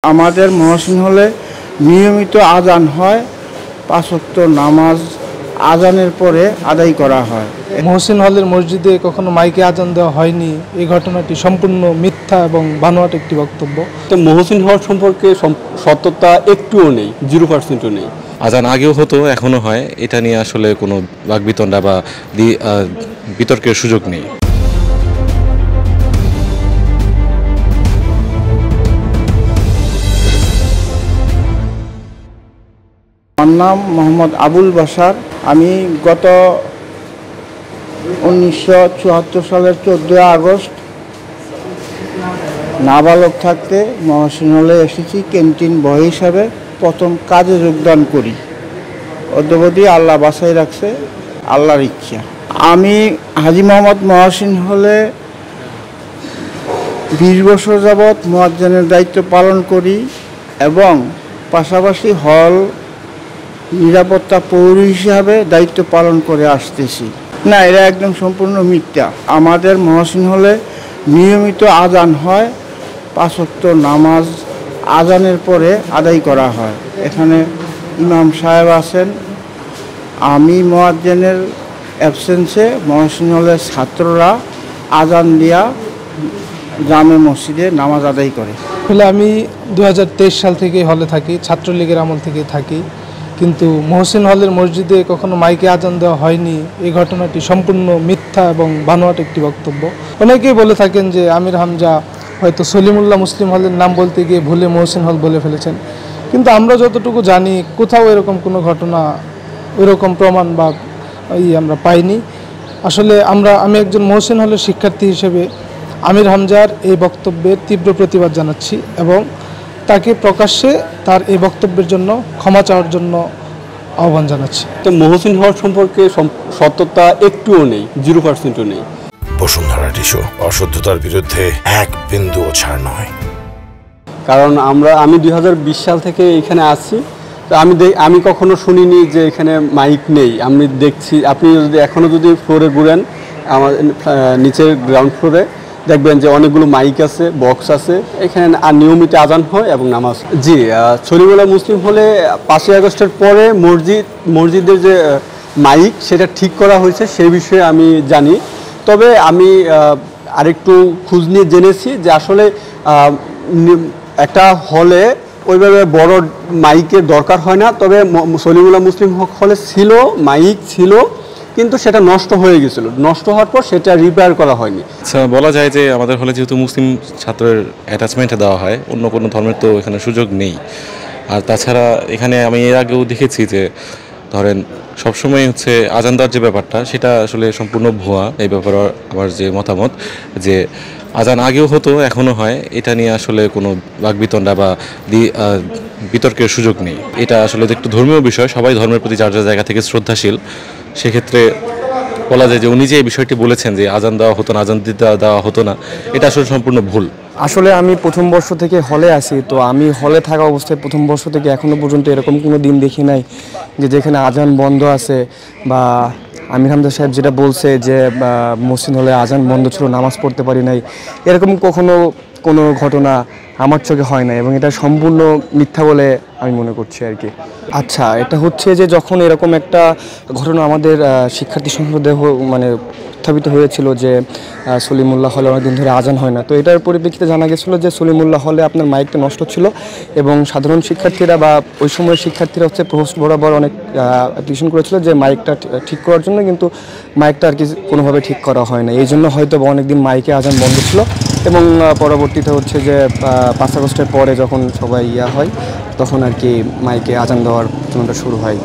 আমাদের মহসিন হলে নিয়মিত আজান হয়, ৫ ওয়াক্ত নামাজ আজানের পরে আদায় করা হয়। মহসিন হলের মসজিদে কখনো মাইকে আজান দেওয়া হয়নি, এই ঘটনাটি সম্পূর্ণ মিথ্যা এবং বানোয়াট একটি বক্তব্য। তো মহসিন হল সম্পর্কে সত্যতা একটুও নেই, 0%ও নেই। আজান আগেও হতো, এখনো হয়, এটা নিয়ে আসলে কোনো বাকবিতণ্ডা বা বিতর্কের সুযোগ নেই। আমার নাম মোহাম্মদ আবুল বাশার। আমি গত 1974 সালের 14 আগস্ট নাবালক থাকতে মহসিন হলে এসেছি ক্যান্টিন বয় হিসাবে। প্রথম কাজে যোগদান করি, অদ্যাবধি আল্লাহ বাছাই রাখছে, আল্লাহর ইচ্ছা। আমি হাজী মোহাম্মদ মহসিন হলে 20 বছর যাবৎ মুয়াজ্জিনের দায়িত্ব পালন করি এবং পাশাপাশি হল নিরাপত্তা পৌর হিসাবে দায়িত্ব পালন করে আসতেছি। না, এরা একদম সম্পূর্ণ মিথ্যা। আমাদের মহসিন হলে নিয়মিত আজান হয়, ৫ ওয়াক্ত নামাজ আজানের পরে আদায় করা হয়। এখানে ইমাম সাহেব আছেন। আমি মুয়াজ্জিনের অ্যাবসেন্সে মহসিন হলের ছাত্ররা আজান দিয়া জামে মসজিদে নামাজ আদায় করে। আসলে আমি 2023 সাল থেকে হলে থাকি, ছাত্রলীগের আমল থেকে থাকি, কিন্তু মহসিন হলের মসজিদে কখনো মাইকে আজান দেওয়া হয়নি, এই ঘটনাটি সম্পূর্ণ মিথ্যা এবং বানোয়াট একটি বক্তব্য। অনেকেই বলে থাকেন যে আমির হামজা হয়তো সলিমুল্লাহ মুসলিম হলের নাম বলতে গিয়ে ভুলে মহসিন হল বলে ফেলেছেন, কিন্তু আমরা যতটুকু জানি কোথাও এরকম কোনো ঘটনা, এরকম প্রমাণ বা আমরা পাইনি। আসলে আমি একজন মহসিন হলের শিক্ষার্থী হিসেবে আমির হামজার এই বক্তব্যের তীব্র প্রতিবাদ জানাচ্ছি এবং তাকে প্রকাশ্যে তার এই বক্তব্যের জন্য ক্ষমা চাওয়ার জন্য আহ্বান জানাচ্ছি। তো মহসিন হল সম্পর্কে সত্যতা একটুও নেই, 0%ও নেই। বসুন্ধরা টিস্যু, অশুদ্ধতার বিরুদ্ধে এক বিন্দুও ছাড় নয়। কারণ আমি 2020 সাল থেকে এখানে আছি, তো আমি কখনো শুনিনি যে এখানে মাইক নেই। আমি দেখছি, আপনি এখনও যদি ফ্লোরে ঘুরেন, আমার নিচের গ্রাউন্ড ফ্লোরে দেখবেন যে অনেকগুলো মাইক আছে, বক্স আছে, এখানে আর নিয়মিত আজান হয় এবং নামাজ। জি, সলিমুল্লাহ মুসলিম হলে 5ই আগস্টের পরে মসজিদের যে মাইক সেটা ঠিক করা হয়েছে, সেই বিষয়ে আমি জানি। তবে আমি আরেকটু খোঁজ নিয়ে জেনেছি যে আসলে একটা হলে ওইভাবে বড় মাইকের দরকার হয় না। তবে সলিমুল্লাহ মুসলিম হলে ছিল, মাইক ছিল, কিন্তু সেটা নষ্ট হয়ে গেছিল। নষ্ট হওয়ার পর সেটা রিপেয়ার করা হয়নি। আচ্ছা, বলা যায় যে আমাদের হলে যেহেতু মুসলিম ছাত্রের অ্যাটাচমেন্টে দেওয়া হয়, অন্য কোনো ধর্মের তো এখানে সুযোগ নেই। আর তাছাড়া এখানে আমি এর আগেও দেখেছি যে ধরেন সবসময় হচ্ছে আজান দেওয়ার যে ব্যাপারটা, সেটা আসলে সম্পূর্ণ ভুয়া। এই ব্যাপারে আমার যে মতামত, যে আজান আগেও হতো, এখনও হয়, এটা নিয়ে আসলে কোনো বাকবিতণ্ডা বা বিতর্কের সুযোগ নেই। এটা আসলে একটু ধর্মীয় বিষয়, সবাই ধর্মের প্রতি যার যার জায়গা থেকে শ্রদ্ধাশীল। সেক্ষেত্রে বলা যায় যে উনি যে এই বিষয়টি বলেছেন যে আজান দেওয়া হতো না, আজান দেওয়া হতো না, এটা আসলে সম্পূর্ণ ভুল। আসলে আমি প্রথম বর্ষ থেকে হলে আসি, তো আমি হলে থাকা অবস্থায় প্রথম বর্ষ থেকে এখনও পর্যন্ত এরকম কোনো দিন দেখি নাই যে যেখানে আজান বন্ধ আছে, বা আমির হামজা সাহেব যেটা বলছে যে মসজিদ হলে আজান বন্ধ ছিল, নামাজ পড়তে পারি নাই, এরকম কোনো ঘটনা আমার চোখে হয় না এবং এটা সম্পূর্ণ মিথ্যা বলে আমি মনে করছি আর কি। আচ্ছা, এটা হচ্ছে যে যখন এরকম একটা ঘটনা আমাদের শিক্ষার্থী সংসদে উত্থাপিত হয়েছিল যে সলিমুল্লাহ হলে অনেকদিন ধরে আজান হয় না, তো এটার পরিপ্রেক্ষিতে জানা গেছিলো যে সলিমুল্লাহ হলে আপনার মাইকটা নষ্ট ছিল এবং সাধারণ শিক্ষার্থীরা বা ওই সময়ের শিক্ষার্থীরা হচ্ছে প্রভোস্ট বরাবর অনেক টিউশন করেছিল যে মাইকটা ঠিক করার জন্য, কিন্তু মাইকটা আর কি কোনোভাবে ঠিক করা হয় না। এই জন্য হয়তো অনেকদিন মাইকে আজান বন্ধ ছিল এবং পরবর্তীতে হচ্ছে যে 5 আগস্টের পরে যখন সবাই হয়, তখন আর কি মাইকে আজান দেওয়ার জন্য শুরু হয়।